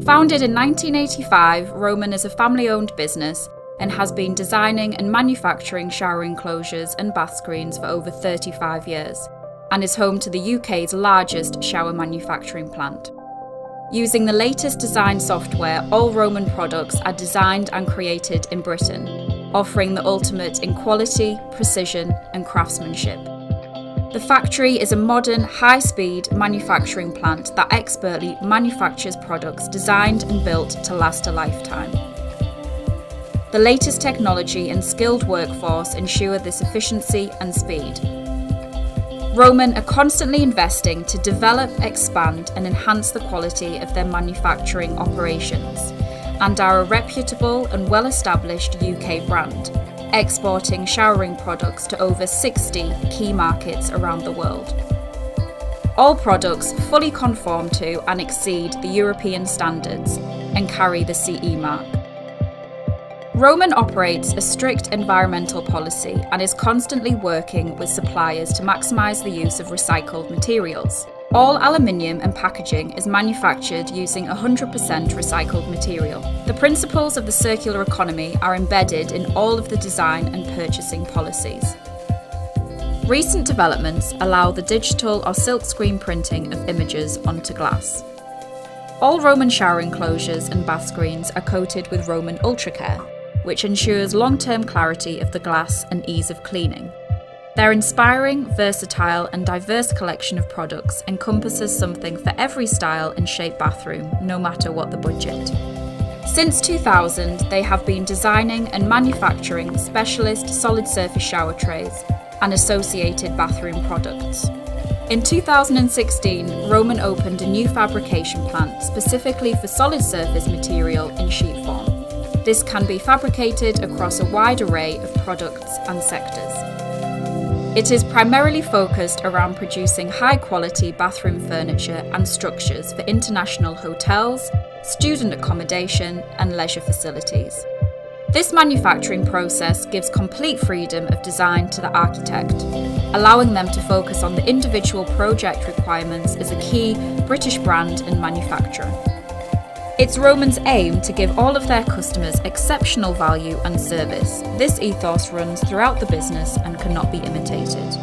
Founded in 1985, Roman is a family-owned business and has been designing and manufacturing shower enclosures and bath screens for over 35 years, and is home to the UK's largest shower manufacturing plant. Using the latest design software, all Roman products are designed and created in Britain, offering the ultimate in quality, precision, and craftsmanship. The factory is a modern, high-speed manufacturing plant that expertly manufactures products designed and built to last a lifetime. The latest technology and skilled workforce ensure this efficiency and speed. Roman are constantly investing to develop, expand, and enhance the quality of their manufacturing operations, and are a reputable and well-established UK brand, exporting showering products to over 60 key markets around the world. All products fully conform to and exceed the European standards and carry the CE mark. Roman operates a strict environmental policy and is constantly working with suppliers to maximise the use of recycled materials. All aluminium and packaging is manufactured using 100% recycled material. The principles of the circular economy are embedded in all of the design and purchasing policies. Recent developments allow the digital or silkscreen printing of images onto glass. All Roman shower enclosures and bath screens are coated with Roman Ultracare, which ensures long-term clarity of the glass and ease of cleaning. Their inspiring, versatile and diverse collection of products encompasses something for every style and shape bathroom, no matter what the budget. Since 2000, they have been designing and manufacturing specialist solid surface shower trays and associated bathroom products. In 2016, Roman opened a new fabrication plant specifically for solid surface material in sheet form. This can be fabricated across a wide array of products and sectors. It is primarily focused around producing high-quality bathroom furniture and structures for international hotels, student accommodation, and leisure facilities. This manufacturing process gives complete freedom of design to the architect, allowing them to focus on the individual project requirements as a key British brand and manufacturer. It's Roman's aim to give all of their customers exceptional value and service. This ethos runs throughout the business and cannot be imitated.